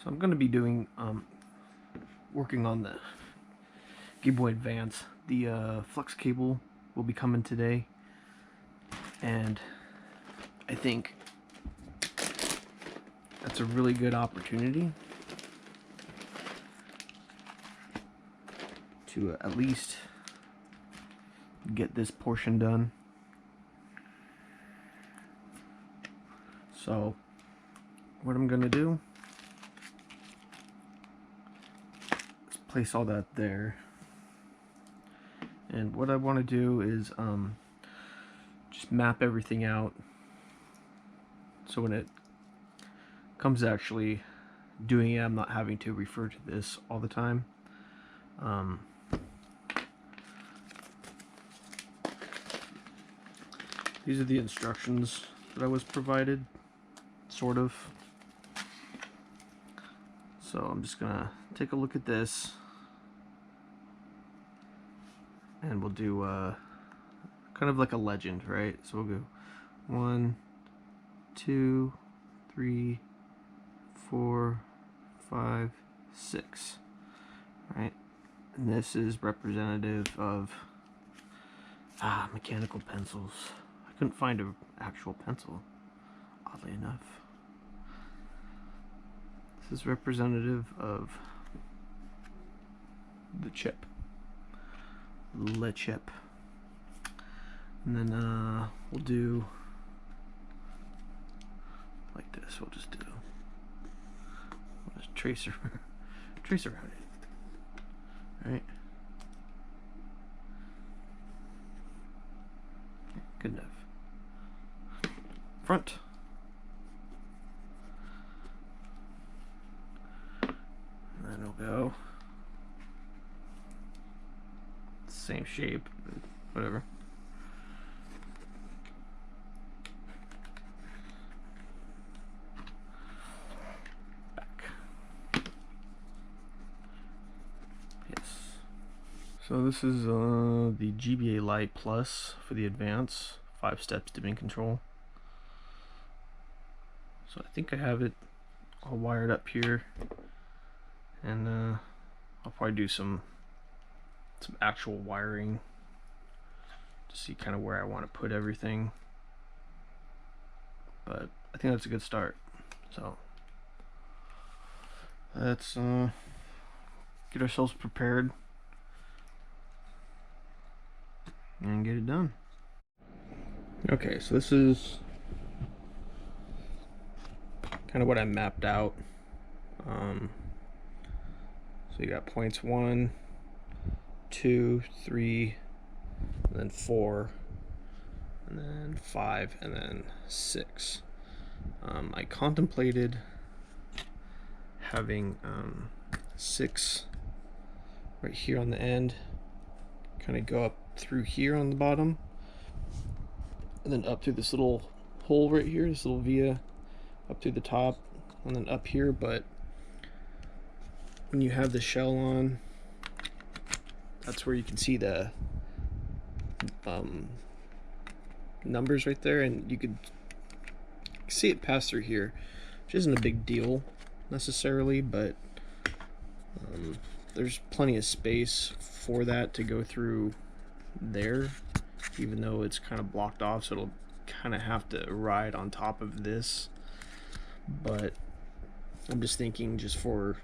So I'm going to be doing working on the Game Boy Advance. The flux cable will be coming today, and I think that's a really good opportunity to at least get this portion done. So what I'm gonna do is place all that there, and what I want to do is just map everything out so when it comes to actually doing it, I'm not having to refer to this all the time. These are the instructions that I was provided, sort of. So I'm just gonna take a look at this, and we'll do kind of like a legend, right? So we'll go 1, 2, 3, 4, 5, 6, right? And this is representative of mechanical pencils. I couldn't find an actual pencil, oddly enough. This is representative of the chip, Le Chip. And then we'll do like this. We'll just trace around it, right? Good enough. Front. And then it'll go same shape, whatever. Back. Yes. So this is the GBA Lite Plus for the Advance, 5-step dimming control. So I think I have it all wired up here, and I'll probably do some actual wiring to see kind of where I want to put everything. But I think that's a good start. So let's get ourselves prepared and get it done. Okay, so this is kind of what I mapped out. So you got points 1, 2, 3, and then 4, and then 5, and then 6. I contemplated having 6 right here on the end, kind of go up through here on the bottom, and then up through this little hole right here, this little via, up through the top, and then up here. But when you have the shell on, that's where you can see the numbers right there, and you could see it pass through here, which isn't a big deal necessarily, but there's plenty of space for that to go through there, even though it's kind of blocked off, so it'll kind of have to ride on top of this. But I'm just thinking, just for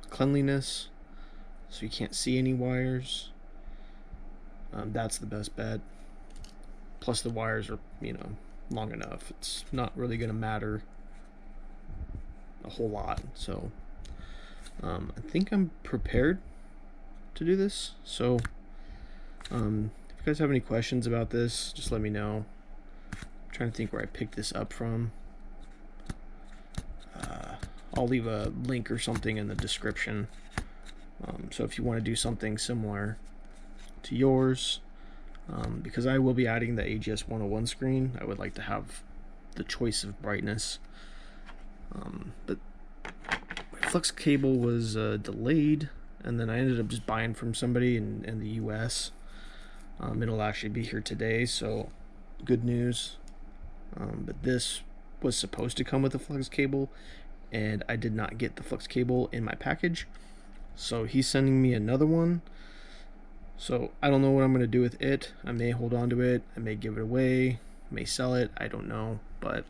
cleanliness, so you can't see any wires, that's the best bet. Plus the wires are, you know, long enough. It's not really going to matter a whole lot. So I think I'm prepared to do this. So if you guys have any questions about this, just let me know. I'm trying to think where I picked this up from. I'll leave a link or something in the description. So if you want to do something similar to yours, because I will be adding the AGS 101 screen, I would like to have the choice of brightness. But my flux cable was delayed, and then I ended up just buying from somebody in the US. It'll actually be here today, so good news. But this was supposed to come with a flux cable, and I did not get the flux cable in my package. So he's sending me another one. So I don't know what I'm going to do with it. I may hold on to it. I may give it away. I may sell it. I don't know. But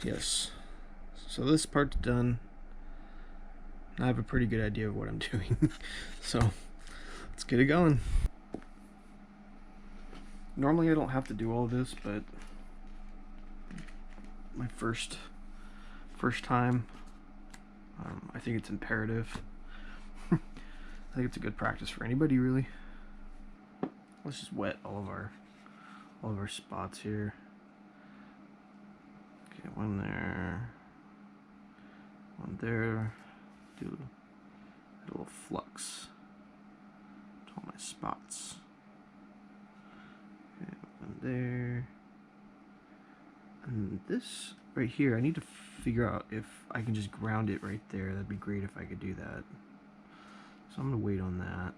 yes. So this part's done. I have a pretty good idea of what I'm doing. So let's get it going. Normally I don't have to do all this, but my first time, I think it's imperative. I think it's a good practice for anybody, really. Let's just wet all of our spots here. Okay, one there, one there. Do a little flux to all my spots. Okay, one there. And this right here, I need to figure out if I can just ground it right there. That'd be great if I could do that. So I'm gonna wait on that.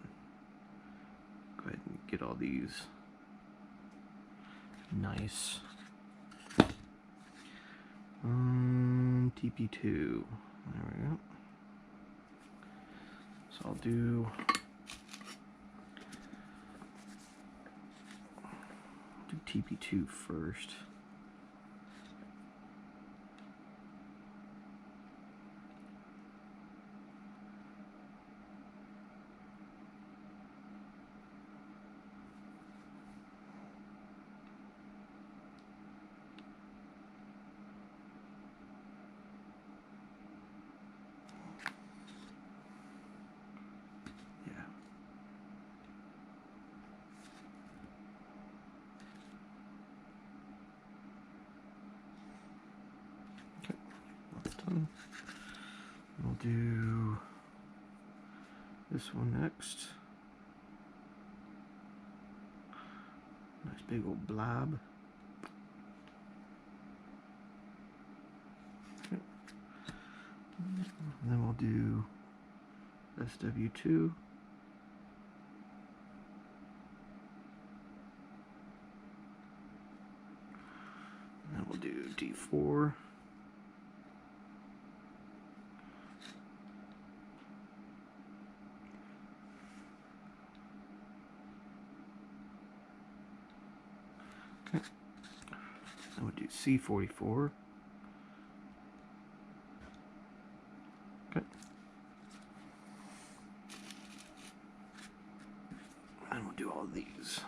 Go ahead and get all these nice. TP2. There we go. So I'll do TP2 first. We'll do this one next. Nice big old blob. Okay. And then we'll do SW2. And then we'll do D4. Okay. Then we'll do C44. Okay. And we'll do all these.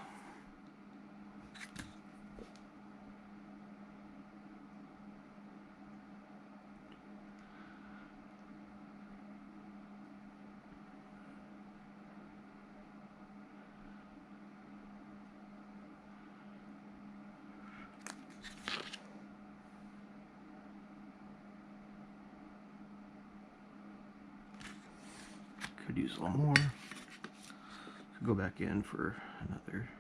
Could use a little more. Could go back in for another.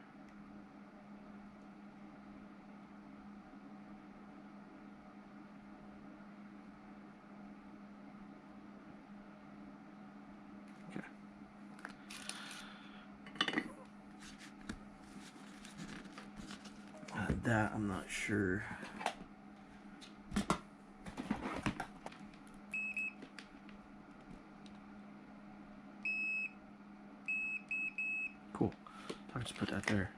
Okay. That I'm not sure. Cool. I'll just put that there.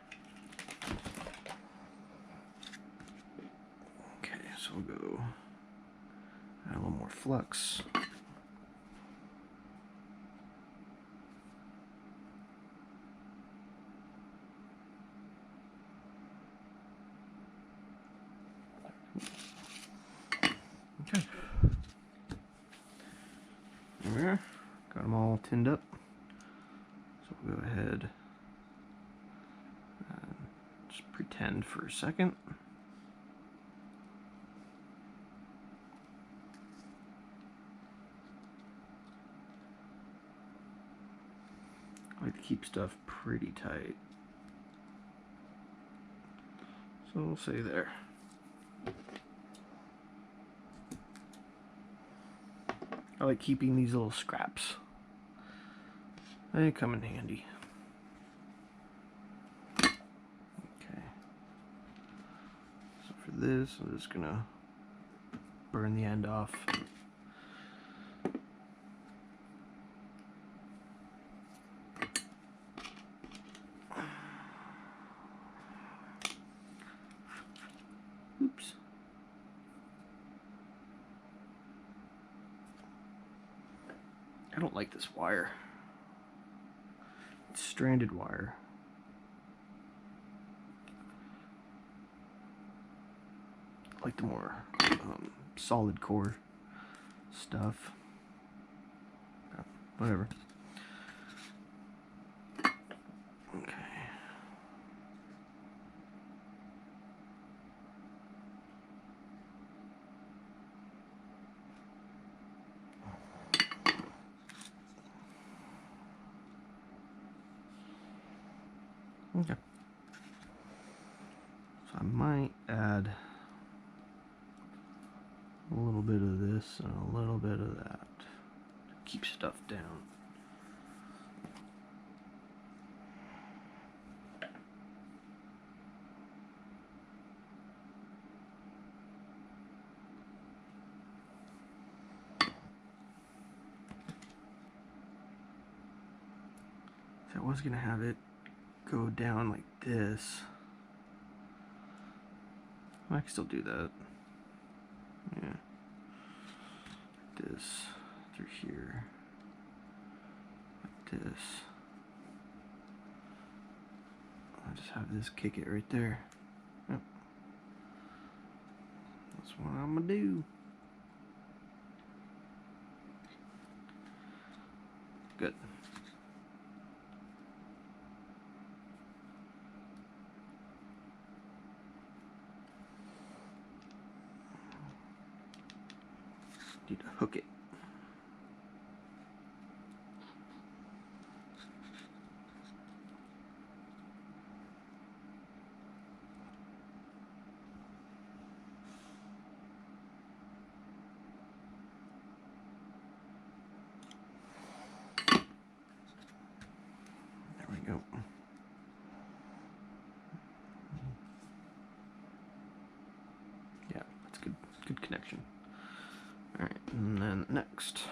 Okay, so we'll go add a little more flux. Okay. There. Got them all tinned up. So we'll go ahead and just pretend for a second. I like to keep stuff pretty tight. So we'll say there. I like keeping these little scraps. They come in handy. Okay. So for this, I'm just gonna burn the end off. Oops. I don't like this wire. It's stranded wire. I like the more solid core stuff. Whatever. Okay. Okay. So I might add a little bit of this and a little bit of that to keep stuff down. So I was gonna have it go down like this. I can still do that. Yeah. This through here. Like this. I'll just have this kick it right there. Yep. That's what I'm gonna do. Good. Need to hook it. There we go. Yeah, that's good. Good connection. All right, and then next,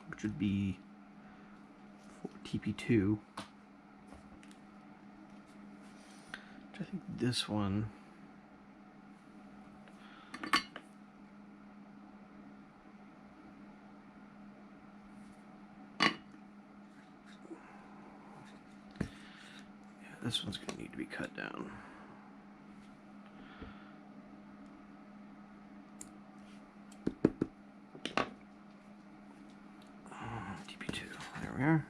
which would be for TP2, which I think this one. This one's going to need to be cut down. TP2, there we are.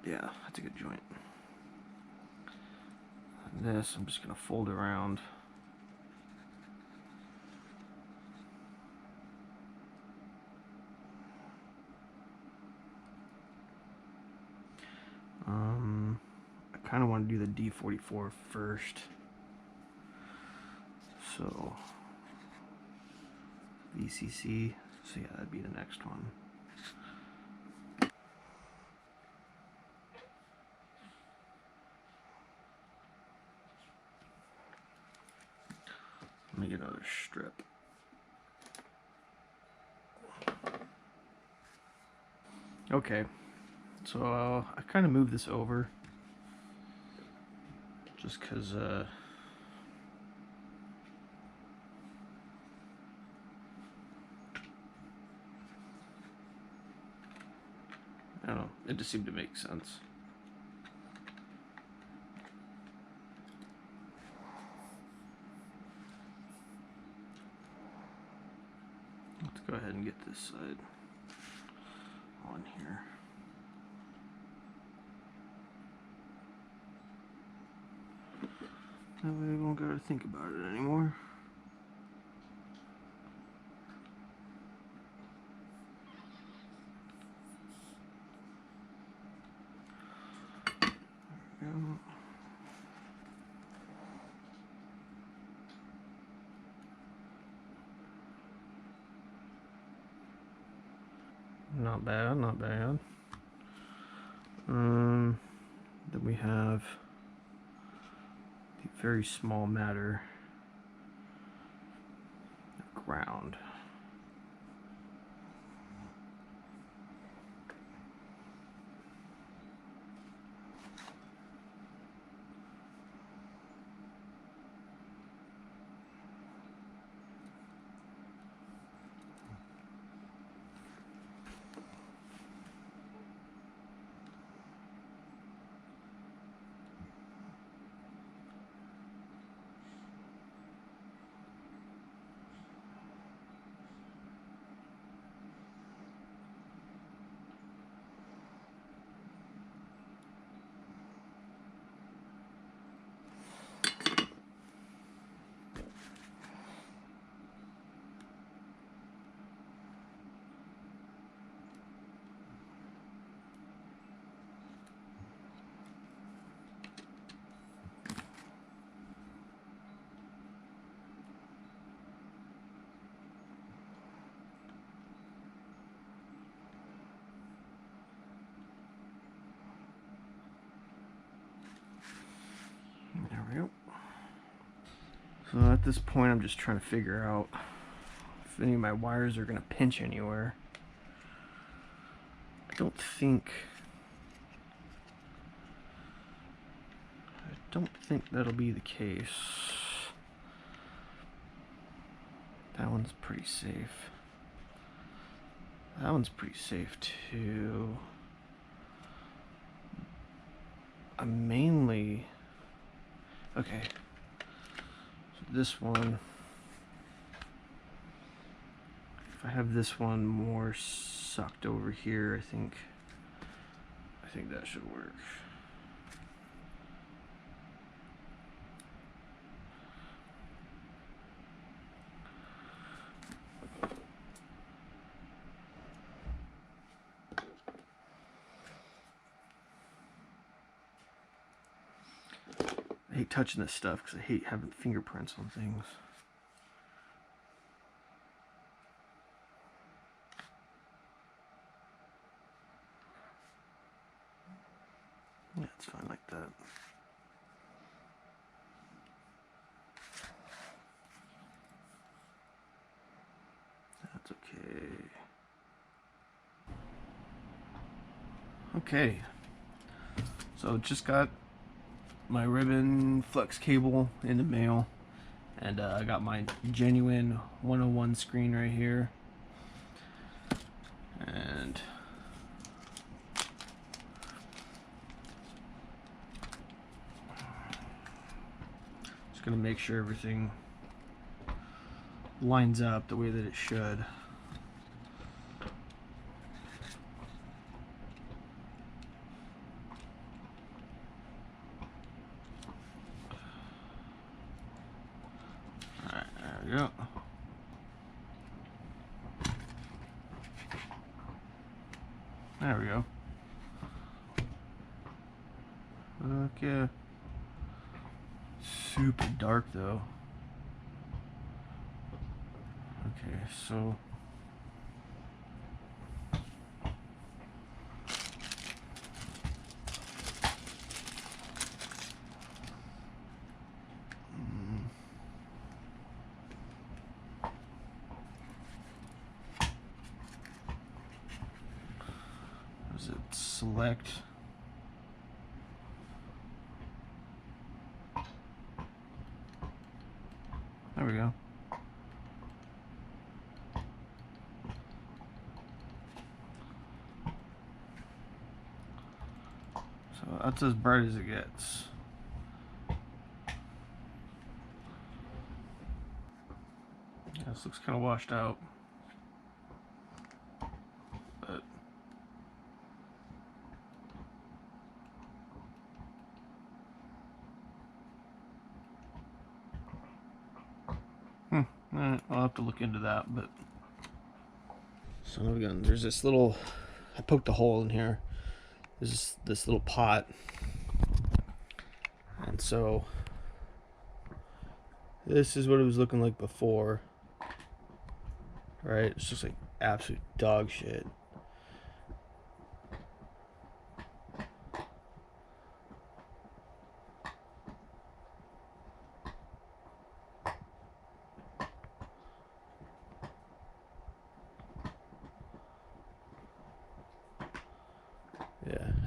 Yeah, that's a good joint. And this, I'm just going to fold around. I kind of want to do the D44 first. So, VCC. So yeah, that'd be the next one. Let me get another strip. Okay, so I kind of moved this over just because I don't know, it just seemed to make sense. Let's go ahead and get this side on here. That way we won't gotta think about it anymore. not bad, not bad. Then we have the very small matter ground. There we go. So at this point, I'm just trying to figure out if any of my wires are going to pinch anywhere. I don't think that'll be the case. That one's pretty safe. That one's pretty safe too. I'm mainly... Okay. So this one... If I have this one more sucked over here, I think that should work. I hate touching this stuff because I hate having fingerprints on things. Yeah, it's fine like that. That's okay. Okay. So just got my ribbon flex cable in the mail, and I got my genuine 101 screen right here, and just gonna make sure everything lines up the way that it should. Yeah. There we go. Okay. Super dark though. Okay, so is it select? There we go. So that's as bright as it gets. Yeah, this looks kind of washed out. But I'll have to look into that. But so again, there's this little, I poked a hole in here. There's this little pot, and so this is what it was looking like before, right? It's just like absolute dog shit.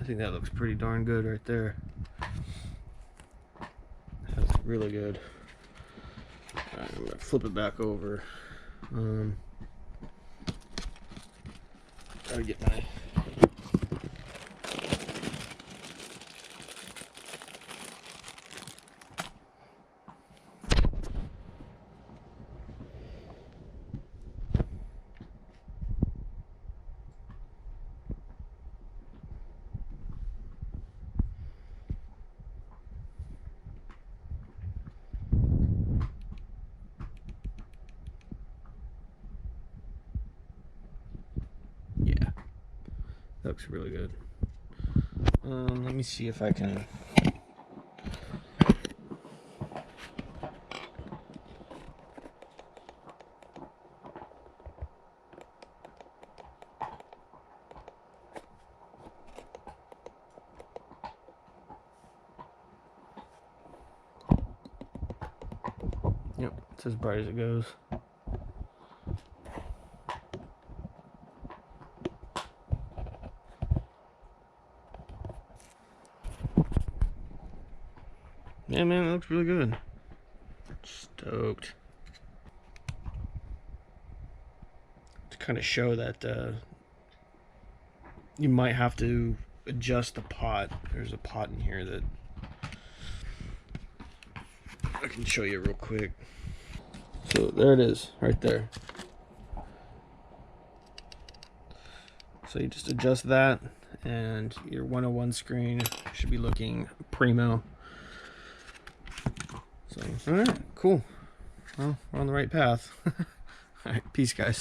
think that looks pretty darn good right there. That's really good. Alright, I'm gonna flip it back over. Gotta get my that looks really good. Let me see if I can. Yep, it's as bright as it goes. Yeah, man, it looks really good. Stoked. To kind of show that you might have to adjust the pot. There's a pot in here that I can show you real quick. So there it is, right there. So you just adjust that, and your 101 screen should be looking primo. So, all right, cool. Well, we're on the right path. All right, peace, guys.